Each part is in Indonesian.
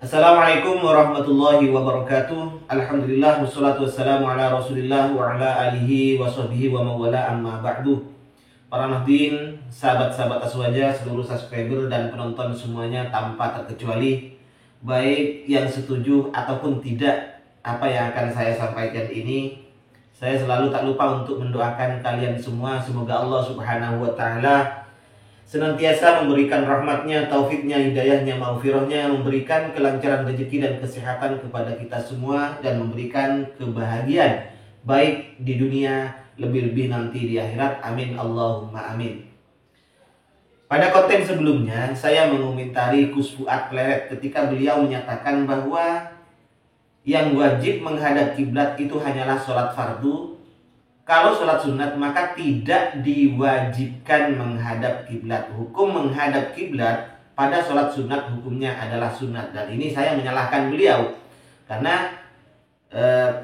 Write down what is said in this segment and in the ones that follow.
Assalamualaikum warahmatullahi wabarakatuh. Alhamdulillah wassalatu wassalamu ala Rasulillah wa ala alihi wa sahbihi wa mawala amma ba'du. Para nahdin, sahabat-sahabat Aswaja, seluruh subscriber dan penonton semuanya tanpa terkecuali, baik yang setuju ataupun tidak apa yang akan saya sampaikan ini, saya selalu tak lupa untuk mendoakan kalian semua semoga Allah Subhanahu wa taala senantiasa memberikan rahmatnya, taufiknya, hidayahnya, maghfirahnya, memberikan kelancaran rezeki dan kesehatan kepada kita semua, dan memberikan kebahagiaan baik di dunia, lebih-lebih nanti di akhirat. Amin Allahumma amin. Pada konten sebelumnya saya mengomentari Gus Fuad Kleret ketika beliau menyatakan bahwa yang wajib menghadap kiblat itu hanyalah sholat fardu. Kalau sholat sunat maka tidak diwajibkan menghadap kiblat. Hukum menghadap kiblat pada sholat sunat hukumnya adalah sunat. Dan ini saya menyalahkan beliau karena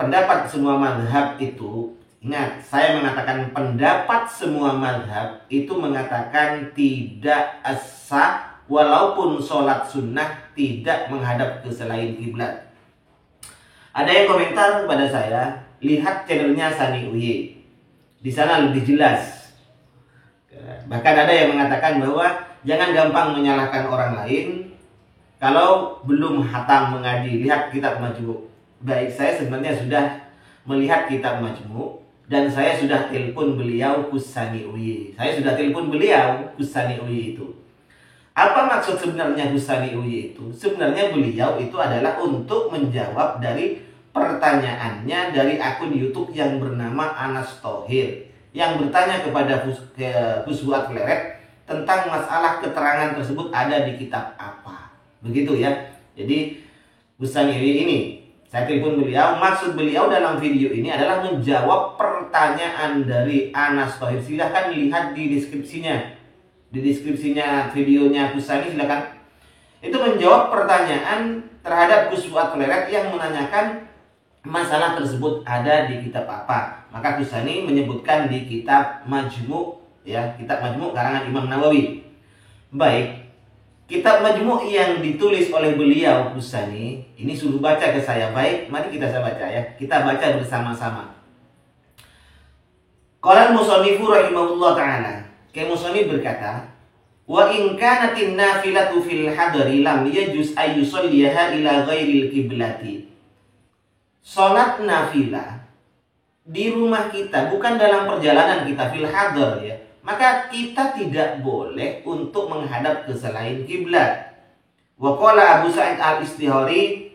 pendapat semua mazhab itu, ingat saya mengatakan pendapat semua mazhab itu mengatakan tidak sah walaupun sholat sunnah tidak menghadap ke selain kiblat. Ada yang komentar kepada saya, lihat channelnya Sani Uye, di sana lebih jelas. Bahkan ada yang mengatakan bahwa jangan gampang menyalahkan orang lain kalau belum hatam mengaji. Lihat kitab Majmu'. Baik, saya sebenarnya sudah melihat kitab Majmu' dan saya sudah telepon beliau Gus Sani Uye. Saya sudah telepon beliau Gus Sani Uye itu. Apa maksud sebenarnya Gus Sani Uye itu? Sebenarnya beliau itu adalah untuk menjawab dari pertanyaannya dari akun YouTube yang bernama Anas Thohir, yang bertanya kepada Gus Fuad Kleret tentang masalah keterangan tersebut ada di kitab apa. Begitu ya. Jadi Gus Sani Uye ini, saya telepon beliau, maksud beliau dalam video ini adalah menjawab pertanyaan dari Anas Thohir. Silahkan lihat di deskripsinya. Di deskripsinya videonya Gus Sani, silakan. Itu menjawab pertanyaan terhadap Gus Fuad Kleret yang menanyakan masalah tersebut ada di kitab apa. Maka Gus Sani menyebutkan di kitab Majmu', ya, kitab Majmu' karangan Imam Nawawi. Baik, kitab Majmu' yang ditulis oleh beliau Gus Sani ini suruh baca ke saya. Baik, mari kita baca ya. Kita baca bersama-sama. Qala al-musannifu rahimahullah ta'ala. Musannif berkata, wa in kanatin nafilatu fil hadari lam yajuz ay yusalliha ila ghairil qiblati. Salat nafilah di rumah kita, bukan dalam perjalanan kita, fil hadar ya, maka kita tidak boleh untuk menghadap ke selain kiblat. Wa qala Abu Sa'id al-Istihari,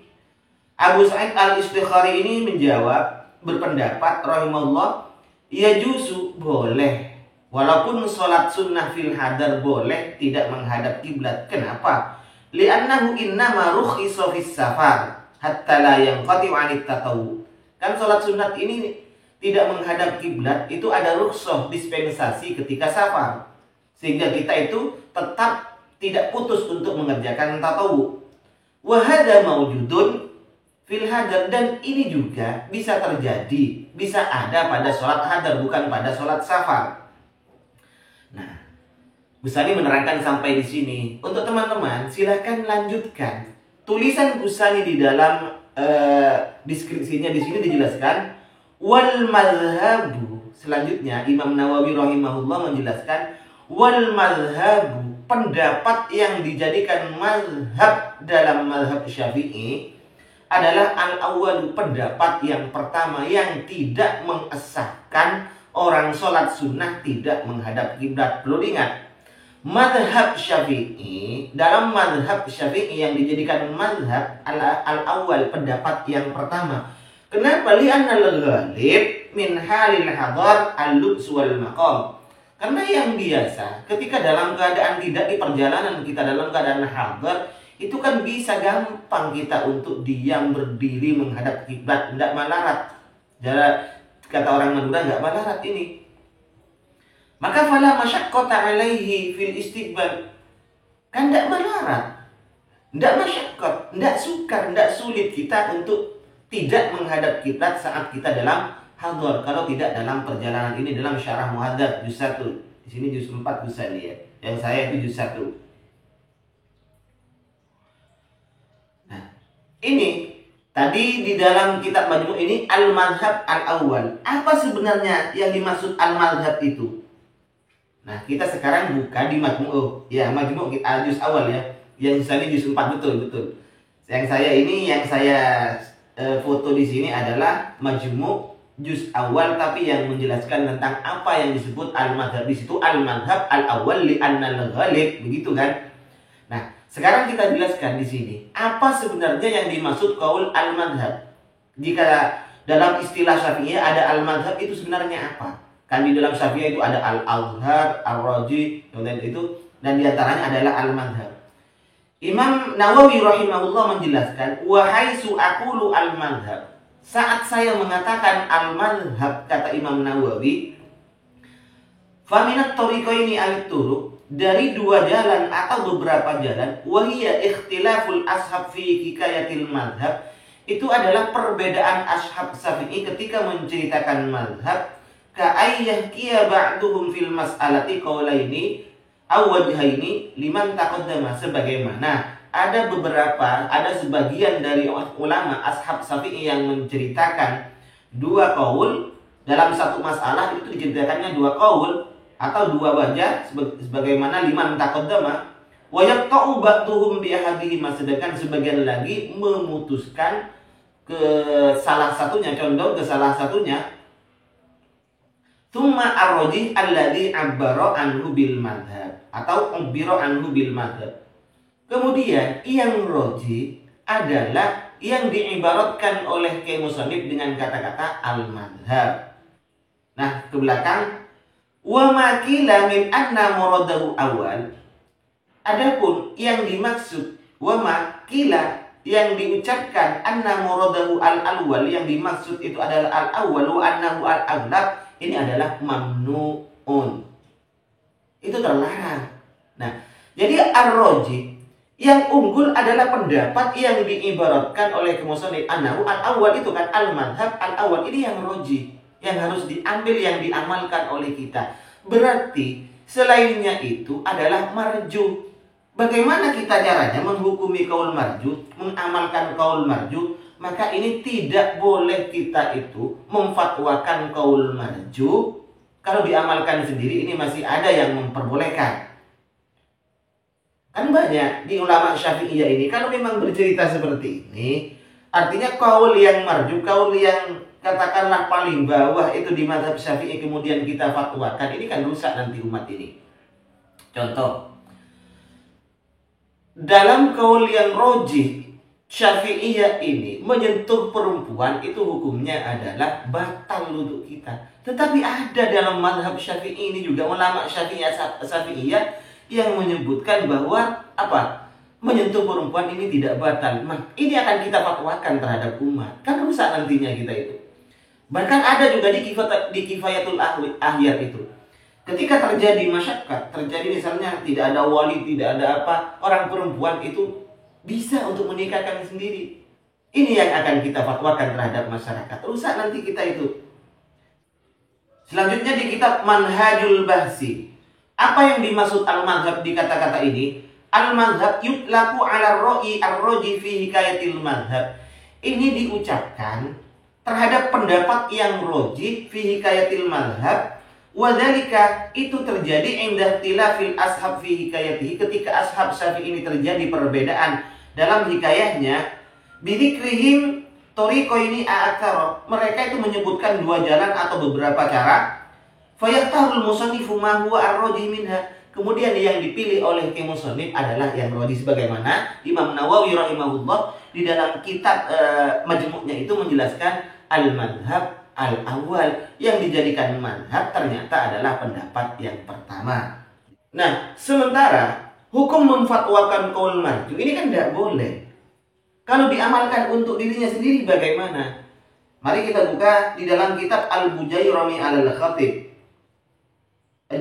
Abu Sa'id al-Istihari ini menjawab, berpendapat rahimahullah, yajuzu, boleh. Walaupun sholat sunnah fil hadar boleh tidak menghadap kiblat. Kenapa? Li'annahu innama rukhisa fis safar hatta la yanqati 'anit tatawwu. Kan sholat sunat ini tidak menghadap kiblat itu ada rukhsah, dispensasi ketika safar. Sehingga kita itu tetap tidak putus untuk mengerjakan tatawwu. Wa hadza maujudun fil hadar, dan ini juga bisa terjadi, bisa ada pada sholat hadar, bukan pada sholat safar. Nah, Gus Sani menerangkan sampai di sini. Untuk teman-teman, silahkan lanjutkan. Tulisan Gus Sani di dalam deskripsinya di sini dijelaskan wal madhabu. Selanjutnya Imam Nawawi rahimahullah menjelaskan wal madhabu, pendapat yang dijadikan mazhab dalam mazhab Syafi'i adalah al-awwal, pendapat yang pertama yang tidak mengesahkan orang sholat sunnah tidak menghadap kiblat. Perlu diingat, mazhab Syafi'i, dalam mazhab Syafi'i yang dijadikan mazhab al-awwal, pendapat yang pertama. Kenapa? Li'anna al-ghalib min halil hadar al-lubs wal maqam. Karena yang biasa ketika dalam keadaan tidak di perjalanan, kita dalam keadaan hadar, itu kan bisa gampang kita untuk diam berdiri menghadap kiblat, tidak malarat. Kata orang Madura, nggak malarat ini. Maka fala masyaqqata alaihi fil istiqbal. Kan nggak malarat, nggak masyaqqat, nggak sukar, nggak sulit kita untuk tidak menghadap kiblat saat kita dalam hadar. Kalau tidak dalam perjalanan, ini dalam syarah muhadzab juz 1. Di sini juz 4 Gus Sani ya. Yang saya itu juz 1. Ini tadi di dalam kitab Majmu' ini al-madhab al-awwal. Apa sebenarnya yang dimaksud al-madhab itu? Nah, kita sekarang buka di Majmu'. Ya, Majmu' juz awal ya. Yang sisanya juz 4 betul. Yang saya foto di sini adalah Majmu' juz awal, tapi yang menjelaskan tentang apa yang disebut al-madhab. Di situ al-madhab al-awwal li'anna al-ghalib, begitu kan? Nah, sekarang kita jelaskan di sini apa sebenarnya yang dimaksud qaul al-madhab. Jika dalam istilah Syafi'iyah ada al-madhab itu sebenarnya apa? Kan di dalam Syafi'iyah itu ada al-azhar, ar-rajih, dan diantaranya adalah al-madhab. Imam Nawawi rahimahullah menjelaskan, wa haitsu aqulu al-madhab. Saat saya mengatakan al-madhab, kata Imam Nawawi, fa minat tariqaini al-turuq, dari dua jalan atau beberapa jalan, wahiyya ikhtilaful ashab fi hikayatil madhab, itu adalah perbedaan ashab Syafi'i ketika menceritakan madhab, ka ayyahkiya ba'duhum fil mas'alati qaulaini aw wajhaini liman taqaddama, sebagaimana ada sebagian dari ulama ashab Syafi'i yang menceritakan dua qaul dalam satu masalah, itu diceritakannya dua qaul atau dua wajah sebagaimana liman taqaddama, wa yaqta'u ba'duhum bi ahadihima, sedangkan sebagian lagi memutuskan ke salah satunya, condong ke salah satunya. Tsumma ar-rajih alladhi abbara anhu bil madhab atau ubbira anhu bil madhab. Kemudian yang rajih adalah yang diibaratkan oleh musannif dengan kata-kata al-madhab. Nah, ke belakang, wa makila min anna muradahu awal. Adapun yang dimaksud wa makila, yang diucapkan anna muradahu al-awwal, yang dimaksud itu adalah al-awwal wa annahu al-aghlab, ini adalah mamnuun. Itu terlarang. Nah, jadi ar-rajih, yang unggul adalah pendapat yang diibaratkan oleh musannif annahu al-awwal, itu kan al-madhab al-awwal, ini yang rajih, yang harus diambil, yang diamalkan oleh kita. Berarti selainnya itu adalah marjuh. Bagaimana kita caranya menghukumi qaul marjuh, mengamalkan qaul marjuh? Maka ini tidak boleh kita itu memfatwakan qaul marjuh. Kalau diamalkan sendiri ini masih ada yang memperbolehkan. Kan banyak di ulama Syafi'iyah ini kalau memang bercerita seperti ini, artinya qaul yang marjuh, qaul yang katakanlah paling bawah itu di mazhab Syafi'i, kemudian kita fatwakan, ini kan rusak nanti umat ini. Contoh, dalam qaul yang rajih Syafi'iyah ini menyentuh perempuan, itu hukumnya adalah batal untuk kita. Tetapi ada dalam mazhab Syafi'i ini juga ulama Syafi'iyah yang menyebutkan bahwa apa? Menyentuh perempuan ini tidak batal. Ini akan kita fatwakan terhadap umat. Kan rusak nantinya kita itu. Bahkan ada juga di Kifayatul Ahyar itu. Ketika terjadi masyaqqat, terjadi misalnya tidak ada wali, tidak ada apa, orang perempuan itu bisa untuk menikahkan sendiri. Ini yang akan kita fatwakan terhadap masyarakat. Rusak nanti kita itu. Selanjutnya di kitab Manhajul Bahsi. Apa yang dimaksud al-madhab di kata-kata ini? Al-madhab yutlaku ala ro'i ar-roji fi hikayatil madhab. Ini diucapkan terhadap pendapat yang rojih fi hikayatil madhab. Wadhalika, itu terjadi indah tilafil ashab fi hikayatihi, ketika ashab Syafi'i ini terjadi perbedaan dalam hikayahnya. Bidikrihim tariqaini a'atsara, mereka itu menyebutkan dua jalan atau beberapa cara. Fayahtahul musannifu ma huwa ar-rajih minha, kemudian yang dipilih oleh musannif adalah yang rajih, sebagaimana Imam Nawawi rahimahullah di dalam kitab Majmu'-nya itu menjelaskan al-madhab al-awwal, yang dijadikan madhab ternyata adalah pendapat yang pertama. Nah, sementara hukum memfatwakan qaul marjuh ini kan tidak boleh. Kalau diamalkan untuk dirinya sendiri bagaimana? Mari kita buka di dalam kitab Al-Bujairami al-Khatib,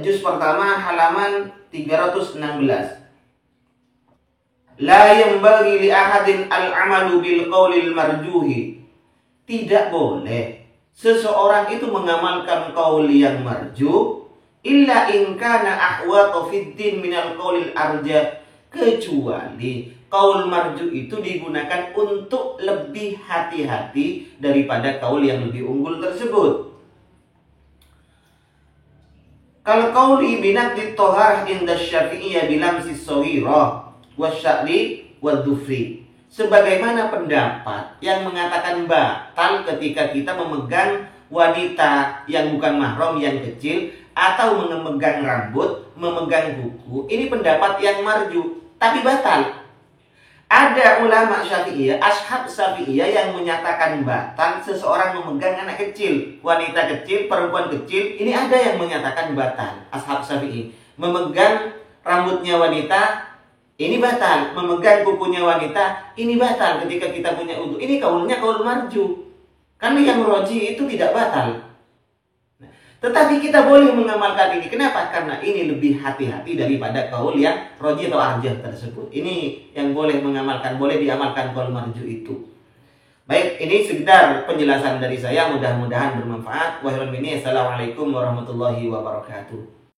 juz pertama halaman 316. La yanbaghi li ahadin al-amalu bil qaulil marjuhi. Tidak boleh seseorang itu mengamalkan qaul yang marjuh illa in kana ahwata fid din minal qaulil arjah, kecuali Kaul marju itu digunakan untuk lebih hati-hati daripada kaul yang lebih unggul tersebut. Kalau kaul binaqdi toharah inda syafi'iyah bilamsi sohirah wasya'li wadufri, sebagaimana pendapat yang mengatakan batal ketika kita memegang wanita yang bukan mahram yang kecil, atau memegang rambut, memegang kuku. Ini pendapat yang marju, tapi batal. Ada ulama Syafi'iyah, ashab Syafi'iyah yang menyatakan batal seseorang memegang anak kecil, wanita kecil, perempuan kecil. Ini ada yang menyatakan batal. Ashab Syafi'i memegang rambutnya wanita, ini batal. Memegang kukunya wanita, ini batal ketika kita punya wudu. Ini kaulnya kaul marju. Karena yang roji itu tidak batal. Tetapi kita boleh mengamalkan ini. Kenapa? Karena ini lebih hati-hati daripada kaul yang roji atau arjah tersebut. Ini yang boleh mengamalkan, boleh diamalkan kaul marju itu. Baik, ini sekedar penjelasan dari saya. Mudah-mudahan bermanfaat. Wassalamualaikum warahmatullahi wabarakatuh.